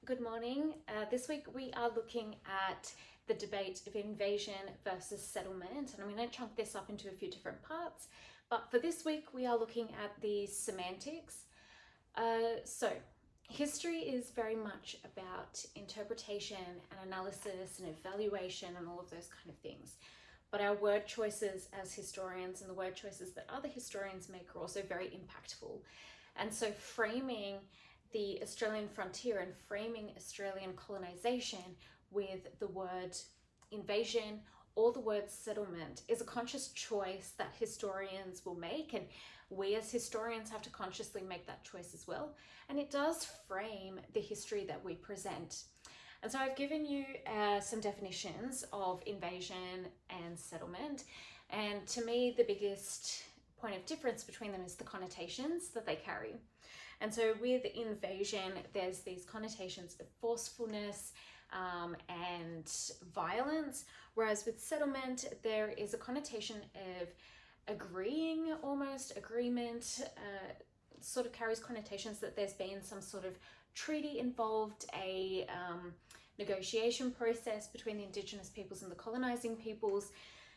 Good morning. This week we are looking at the debate of invasion versus settlement, and I'm going to chunk this up into a few different parts. But for this week, we are looking at the semantics. So, history is very much about interpretation and analysis and evaluation and all of those kind of things. But our word choices as historians and the word choices that other historians make are also very impactful. And so, framing the Australian frontier and framing Australian colonisation with the word invasion or the word settlement is a conscious choice that historians will make, and we as historians have to consciously make that choice as well. And it does frame the history that we present. And so I've given you some definitions of invasion and settlement, and to me the biggest point of difference between them is the connotations that they carry. And so with invasion, there's these connotations of forcefulness and violence, whereas with settlement, there is a connotation of agreeing, almost agreement, sort of carries connotations that there's been some sort of treaty involved, a negotiation process between the Indigenous peoples and the colonizing peoples.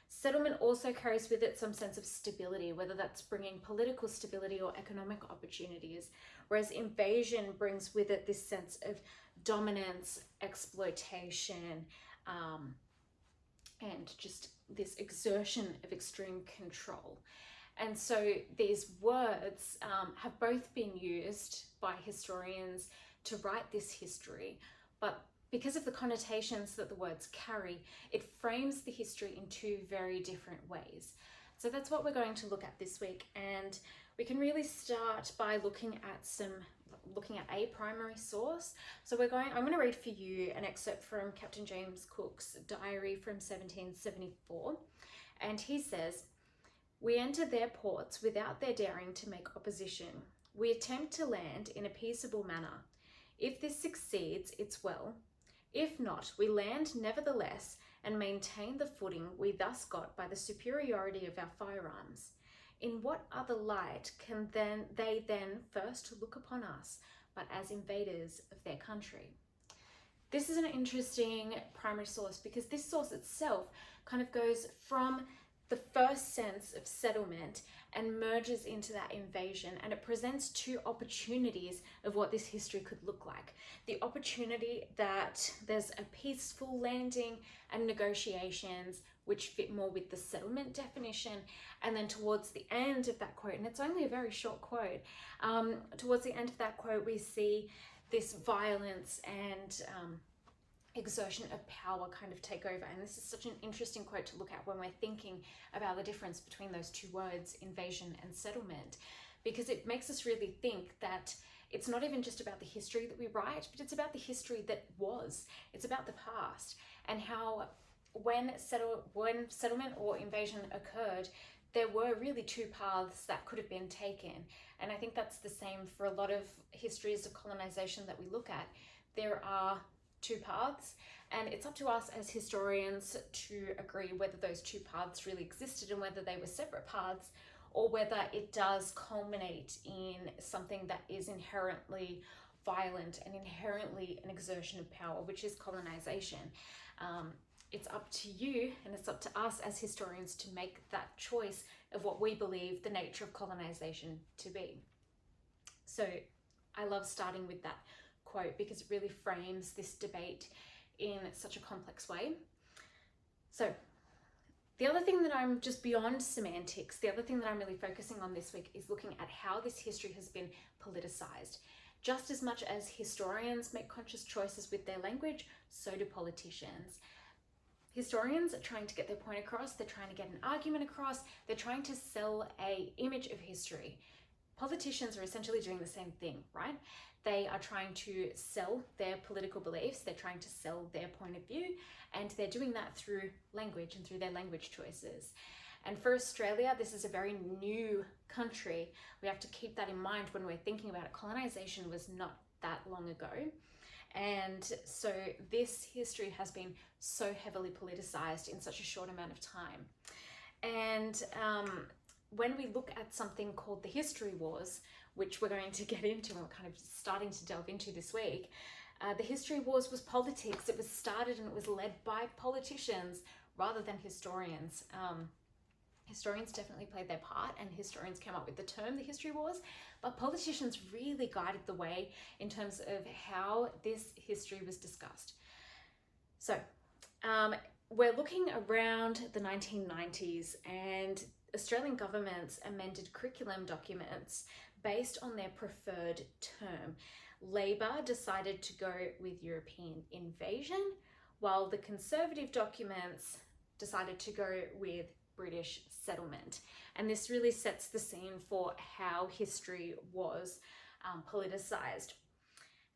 Settlement also carries with it some sense of stability, whether that's bringing political stability or economic opportunities, whereas invasion brings with it this sense of dominance, exploitation, and just this exertion of extreme control. And so these words have both been used by historians to write this history, but because of the connotations that the words carry, it frames the history in two very different ways. So that's what we're going to look at this week, and we can really start by looking at a primary source. So I'm going to read for you an excerpt from Captain James Cook's diary from 1774, and he says, "We enter their ports without their daring to make opposition. We attempt to land in a peaceable manner. If this succeeds, it's well. If not, we land nevertheless and maintain the footing we thus got by the superiority of our firearms. In what other light can they then first look upon us, but as invaders of their country?" This is an interesting primary source because this source itself kind of goes from the first sense of settlement and merges into that invasion, and it presents two opportunities of what this history could look like. The opportunity that there's a peaceful landing and negotiations which fit more with the settlement definition, and then towards the end of that quote, and it's only a very short quote, towards the end of that quote we see this violence and exertion of power kind of take over. And this is such an interesting quote to look at when we're thinking about the difference between those two words, invasion and settlement, because it makes us really think that it's not even just about the history that we write, but it's about the history that was. It's about the past, and how when settlement or invasion occurred, there were really two paths that could have been taken. And I think that's the same for a lot of histories of colonization that we look at. There are two paths, and it's up to us as historians to agree whether those two paths really existed and whether they were separate paths, or whether it does culminate in something that is inherently violent and inherently an exertion of power, which is colonization. It's up to you and it's up to us as historians to make that choice of what we believe the nature of colonization to be. So I love starting with that quote because it really frames this debate in such a complex way. So the other thing that I'm just beyond semantics, the other thing that I'm really focusing on this week is looking at how this history has been politicized. Just as much as historians make conscious choices with their language, so do politicians. Historians are trying to get their point across, they're trying to get an argument across, they're trying to sell an image of history. Politicians are essentially doing the same thing, right? They are trying to sell their political beliefs, they're trying to sell their point of view, and they're doing that through language and through their language choices. And for Australia, this is a very new country. We have to keep that in mind when we're thinking about it. Colonization was not that long ago. And so this history has been so heavily politicized in such a short amount of time. And when we look at something called the History Wars, which we're going to get into and we're kind of starting to delve into this week, The History Wars was politics. It was started and it was led by politicians rather than historians. Historians definitely played their part, and historians came up with the term the History Wars, but politicians really guided the way in terms of how this history was discussed. So we're looking around the 1990s, and Australian governments amended curriculum documents based on their preferred term. Labor decided to go with European invasion, while the Conservative documents decided to go with British settlement. And this really sets the scene for how history was politicised.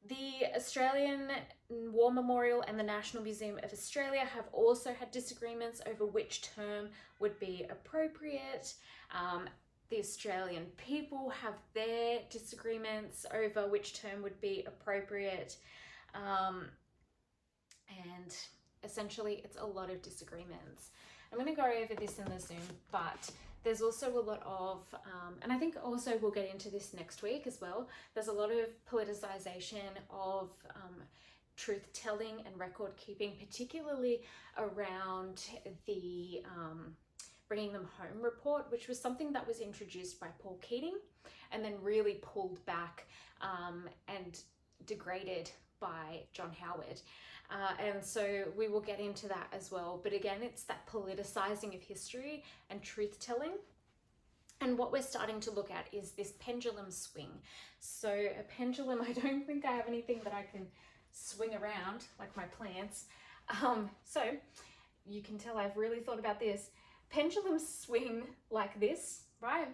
The Australian War Memorial and the National Museum of Australia have also had disagreements over which term would be appropriate. The Australian people have their disagreements over which term would be appropriate. And essentially, it's a lot of disagreements. I'm going to go over this in the Zoom, but there's also a lot of, and I think also we'll get into this next week as well, there's a lot of politicization of truth-telling and record-keeping, particularly around the Bringing Them Home report, which was something that was introduced by Paul Keating and then really pulled back and degraded by John Howard. And so we will get into that as well. But again, it's that politicizing of history and truth-telling. And what we're starting to look at is this pendulum swing. So a pendulum, I don't think I have anything that I can swing around like my plants. So you can tell I've really thought about this. Pendulums swing like this, right?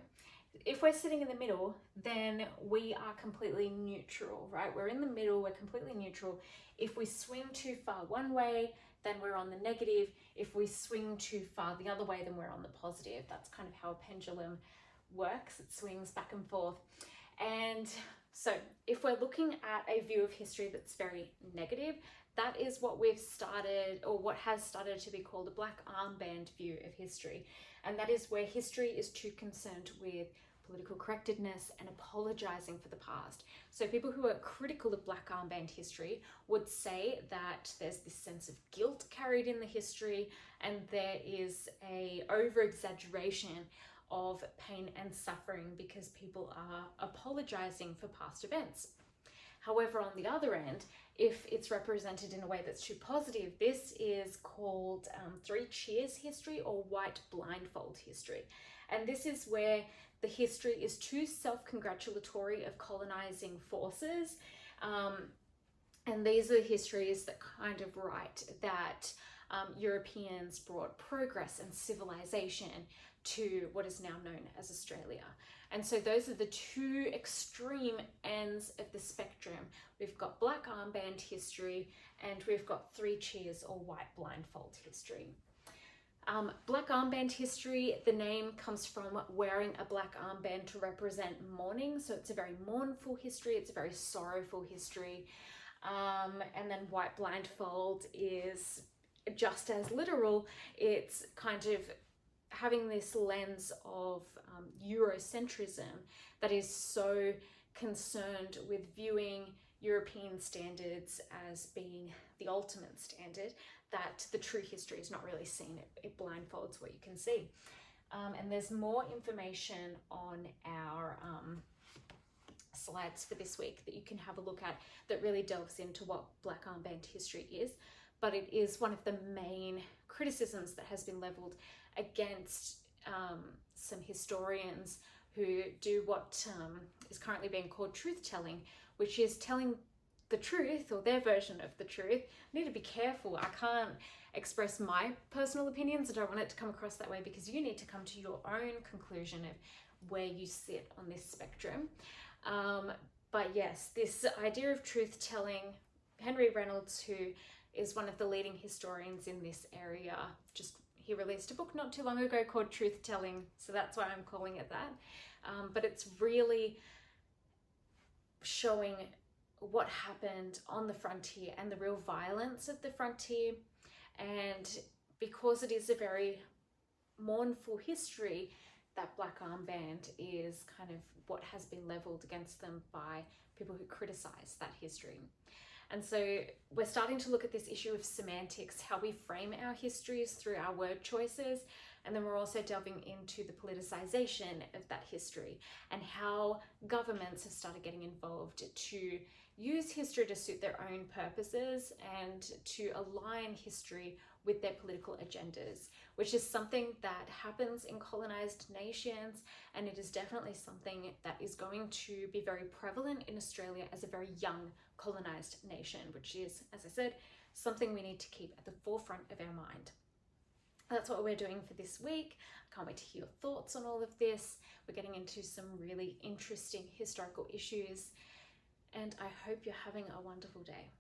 If we're sitting in the middle, then we are completely neutral, right? We're in the middle, we're completely neutral. If we swing too far one way, then we're on the negative. If we swing too far the other way, then we're on the positive. That's kind of how a pendulum works. It swings back and forth. And so if we're looking at a view of history that's very negative, that is what we've started, or what has started to be called a black armband view of history. And that is where history is too concerned with political correctness and apologizing for the past. So people who are critical of black armband history would say that there's this sense of guilt carried in the history, and there is a over-exaggeration of pain and suffering because people are apologizing for past events. However, on the other end, if it's represented in a way that's too positive, this is called Three Cheers history or white blindfold history. And this is where the history is too self-congratulatory of colonizing forces. And these are the histories that kind of write that Europeans brought progress and civilization to what is now known as Australia. And so those are the two extreme ends of the spectrum. We've got black armband history and we've got Three Cheers or white blindfold history. Black armband history, the name comes from wearing a black armband to represent mourning. So it's a very mournful history, it's a very sorrowful history. And then white blindfold is just as literal. It's kind of having this lens of Eurocentrism that is so concerned with viewing European standards as being the ultimate standard that the true history is not really seen. It blindfolds what you can see. And there's more information on our slides for this week that you can have a look at that really delves into what black armband history is. But it is one of the main criticisms that has been leveled against some historians who do what is currently being called truth-telling, which is telling the truth or their version of the truth. I need to be careful. I can't express my personal opinions. I don't want it to come across that way because you need to come to your own conclusion of where you sit on this spectrum. But yes, this idea of truth-telling, Henry Reynolds, who is one of the leading historians in this area, he released a book not too long ago called Truth-Telling, so that's why I'm calling it that. But it's really showing what happened on the frontier and the real violence of the frontier. And because it is a very mournful history, that black armband is kind of what has been leveled against them by people who criticize that history. And so we're starting to look at this issue of semantics, how we frame our histories through our word choices. And then we're also delving into the politicization of that history and how governments have started getting involved to use history to suit their own purposes and to align history with their political agendas, which is something that happens in colonized nations, and it is definitely something that is going to be very prevalent in Australia as a very young colonized nation, which is, as I said, something we need to keep at the forefront of our mind. That's what we're doing for this week. I can't wait to hear your thoughts on all of this. We're getting into some really interesting historical issues, and I hope you're having a wonderful day.